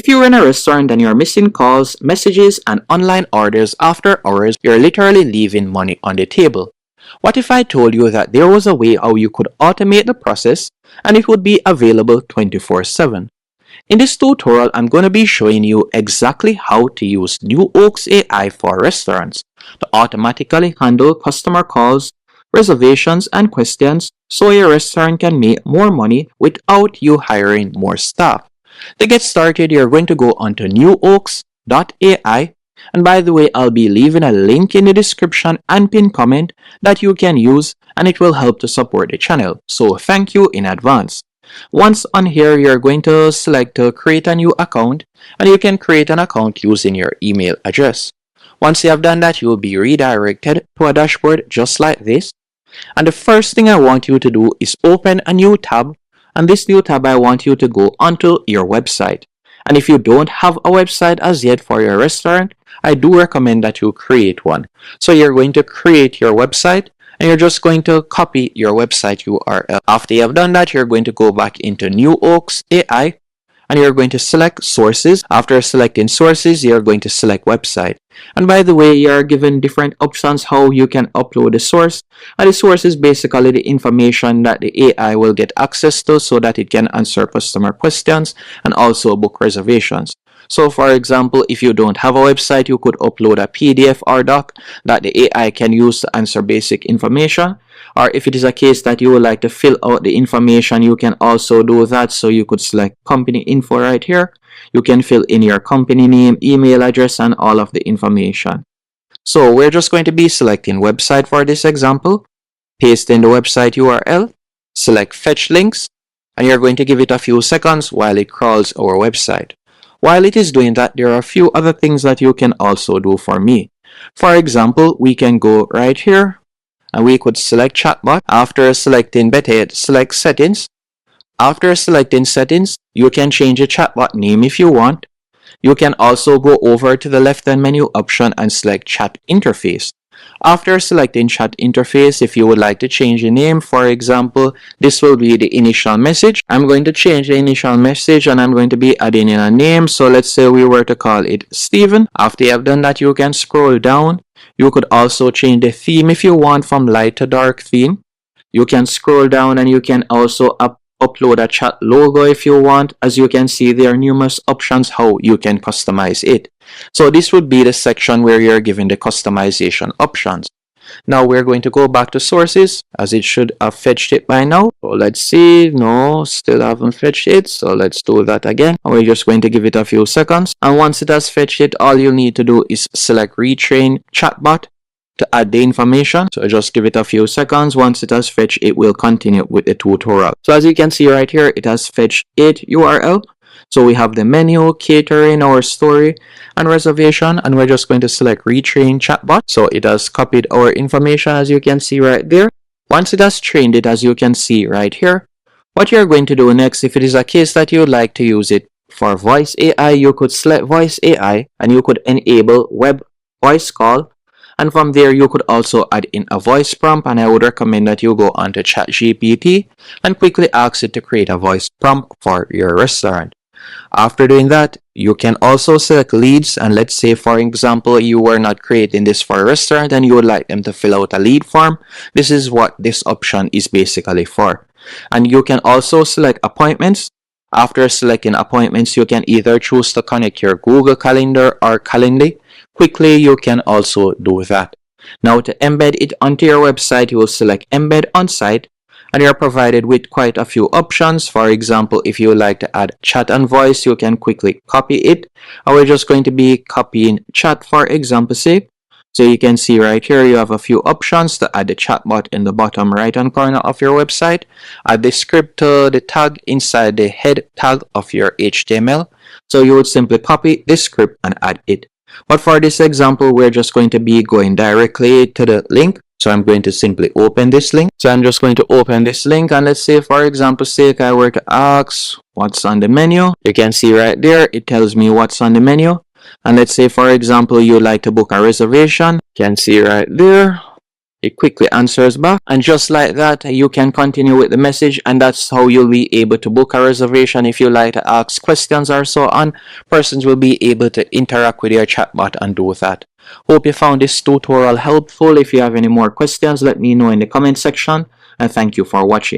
If you're in a restaurant and you're missing calls, messages, and online orders after hours, you're literally leaving money on the table. What if I told you that there was a way how you could automate the process and it would be available 24/7? In this tutorial, I'm going to be showing you exactly how to use NewOaks AI for restaurants to automatically handle customer calls, reservations, and questions so your restaurant can make more money without you hiring more staff. To get started, you're going to go onto NewOaks.ai, and by the way, I'll be leaving a link in the description and pinned comment that you can use, and it will help to support the channel. So thank you in advance. Once on here, you're going to select to create a new account, and you can create an account using your email address. Once you have done that, you will be redirected to a dashboard just like this. And the first thing I want you to do is open a new tab, and this new tab I want you to go onto your website. And if you don't have a website as yet for your restaurant, I do recommend that you create one. So you're going to create your website, and you're just going to copy your website URL. After you have done that, you're going to go back into NewOaks AI, and you're going to select sources. After selecting sources, you're going to select website. And by the way, you're given different options how you can upload the source. And the source is basically the information that the AI will get access to so that it can answer customer questions and also book reservations. So for example, if you don't have a website, you could upload a PDF or doc that the AI can use to answer basic information. Or if it is a case that you would like to fill out the information, you can also do that. So you could select company info right here. You can fill in your company name, email address, and all of the information. So we're just going to be selecting website for this example. Paste in the website URL, select fetch links, and you're going to give it a few seconds while it crawls our website. While it is doing that, there are a few other things that you can also do for me. For example, we can go right here and we could select chatbot. After selecting better yet, select settings. After selecting settings, you can change the chatbot name if you want. You can also go over to the left-hand menu option and select chat interface. After selecting chat interface, if you would like to change the name, for example, this will be the initial message. I'm going to change the initial message and I'm going to be adding in a name. So let's say we were to call it Steven. After you have done that, you can scroll down. You could also change the theme if you want from light to dark theme. You can scroll down and you can also upload a chat logo if you want. As you can see, there are numerous options how you can customize it. So this would be the section where you're given the customization options. Now we're going to go back to sources as it should have fetched it by now. So let's see. No, still haven't fetched it. So let's do that again. And we're just going to give it a few seconds. And once it has fetched it, all you need to do is select retrain chatbot to add the information. So just give it a few seconds. Once it has fetched, it will continue with the tutorial. So as you can see right here, it has fetched 8 URL. So we have the menu, catering, our story, and reservation, and we're just going to select retrain chatbot. So it has copied our information as you can see right there. Once it has trained it, as you can see right here, what you're going to do next, if it is a case that you would like to use it for voice AI, you could select voice AI and you could enable web voice call. And from there, you could also add in a voice prompt, and I would recommend that you go onto ChatGPT and quickly ask it to create a voice prompt for your restaurant. After doing that, you can also select leads, and let's say for example you were not creating this for a restaurant and you would like them to fill out a lead form. This is what this option is basically for. And you can also select appointments. After selecting appointments, you can either choose to connect your Google Calendar or Calendly. Quickly, you can also do that. Now to embed it onto your website, you will select embed on site, and you're provided with quite a few options. For example, if you would like to add chat and voice, you can quickly copy it. And we're just going to be copying chat for example sake. So you can see right here, you have a few options to add the chatbot in the bottom right hand corner of your website. Add the script to the tag inside the head tag of your HTML. So you would simply copy this script and add it. But for this example, we're just going to be going directly to the link. So I'm going to simply open this link. So I'm just going to open this link, and let's say for example sake, I were to ask what's on the menu. You can see right there, it tells me what's on the menu. And let's say for example, you like to book a reservation. You can see right there, It quickly answers back, and just like that, you can continue with the message, and that's how you'll be able to book a reservation. If you like to ask questions or so on, persons will be able to interact with your chatbot and do that. Hope you found this tutorial helpful. If you have any more questions, let me know in the comment section, and thank you for watching.